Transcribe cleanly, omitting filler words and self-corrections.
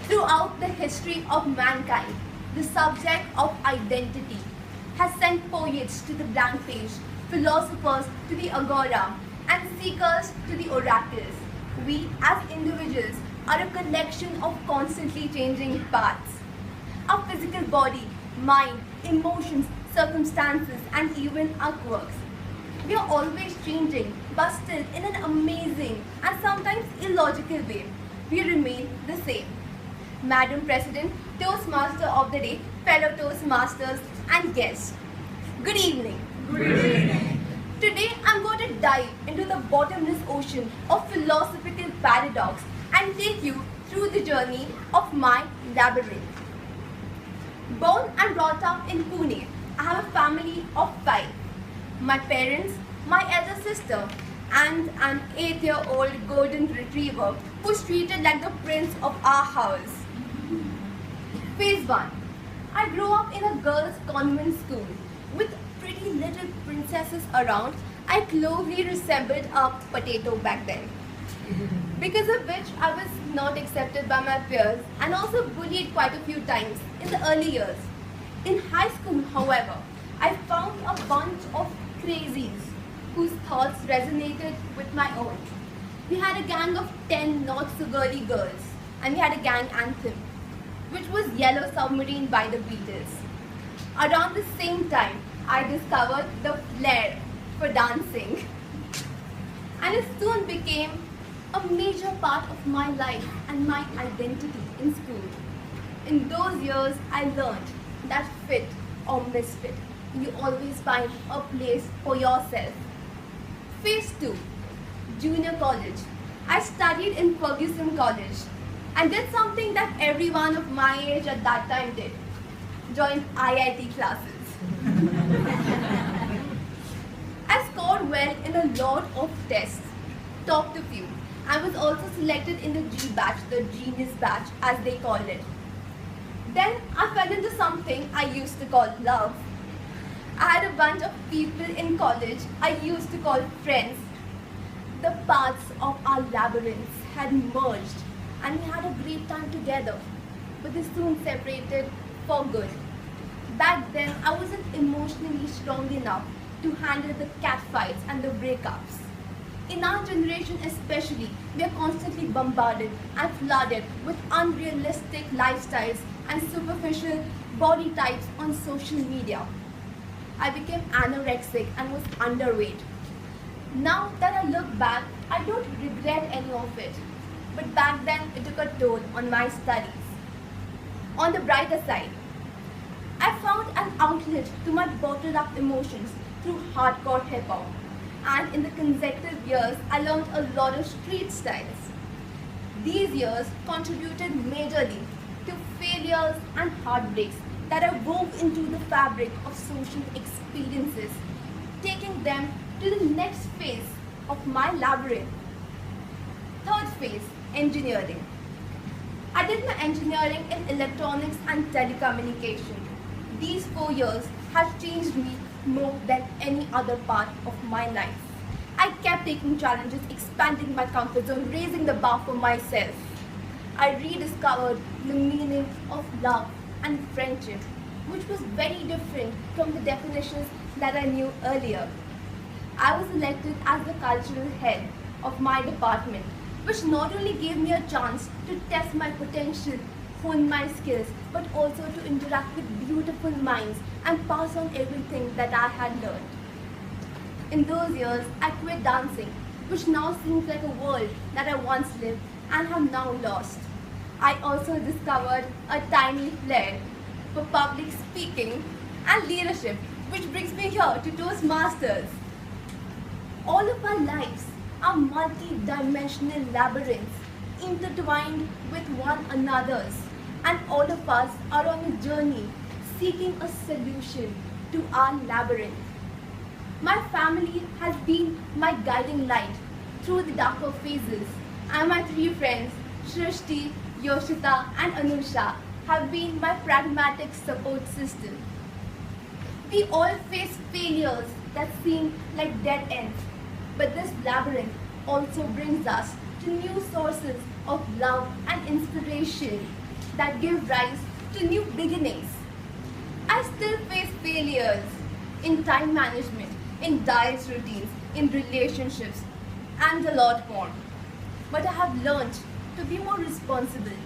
Throughout the history of mankind, the subject of identity has sent poets to the blank page, philosophers to the agora, and seekers to the oracles. We, as individuals, are a collection of constantly changing paths. Our physical body, mind, emotions, circumstances, and even our quirks. We are always changing, but still in an amazing and sometimes illogical way, we remain the same. Madam President, Toastmaster of the Day, fellow Toastmasters, and guests. Good evening. Good evening. Today I'm going to dive into the bottomless ocean of philosophical paradox and take you through the journey of my labyrinth. Born and brought up in Pune, I have a family of 5. My parents, my elder sister, and an 8-year-old golden retriever who's treated like the prince of our house. Phase 1. I grew up in a girls' convent school with pretty little princesses around. I closely resembled a potato back then. Because of which I was not accepted by my peers and also bullied quite a few times in the early years. In high school, however, I found a bunch of crazies whose thoughts resonated with my own. We had a gang of 10 not-so-girly girls and we had a gang anthem, which was Yellow Submarine by the Beatles. Around the same time, I discovered the flair for dancing. And it soon became a major part of my life and my identity in school. In those years, I learned that fit or misfit, you always find a place for yourself. Phase 2, junior college. I studied in Ferguson College and did something that everyone of my age at that time did. Joined IIT classes. I scored well in a lot of tests, topped a few. I was also selected in the G batch, the genius batch as they call it. Then I fell into something I used to call love. I had a bunch of people in college I used to call friends. The paths of our labyrinths had merged and we had a great time together, but they soon separated for good. Back then, I wasn't emotionally strong enough to handle the catfights and the breakups. In our generation especially, we are constantly bombarded and flooded with unrealistic lifestyles and superficial body types on social media. I became anorexic and was underweight. Now that I look back, I don't regret any of it. But back then, it took a toll on my studies. On the brighter side, I found an outlet to my bottled up emotions through hardcore hip hop. And in the consecutive years, I learned a lot of street styles. These years contributed majorly to failures and heartbreaks that I wove into the fabric of social experiences, taking them to the next phase of my labyrinth. Third phase, engineering. I did my engineering in electronics and telecommunication. These 4 years have changed me more than any other part of my life. I kept taking challenges, expanding my comfort zone, raising the bar for myself. I rediscovered the meaning of love and friendship, which was very different from the definitions that I knew earlier. I was elected as the cultural head of my department, which not only gave me a chance to test my potential, hone my skills, but also to interact with beautiful minds and pass on everything that I had learned. In those years, I quit dancing, which now seems like a world that I once lived and have now lost. I also discovered a tiny flair for public speaking and leadership, which brings me here to Toastmasters. All of our lives are multi-dimensional labyrinths intertwined with one another's, and all of us are on a journey seeking a solution to our labyrinth. My family has been my guiding light through the darker phases, and my 3 friends, Shrishti, Yoshita, and Anusha, have been my pragmatic support system. We all face failures that seem like dead ends, but this labyrinth also brings us to new sources of love and inspiration. that give rise to new beginnings. I still face failures in time management, in diet routines, in relationships, and a lot more. But I have learned to be more responsible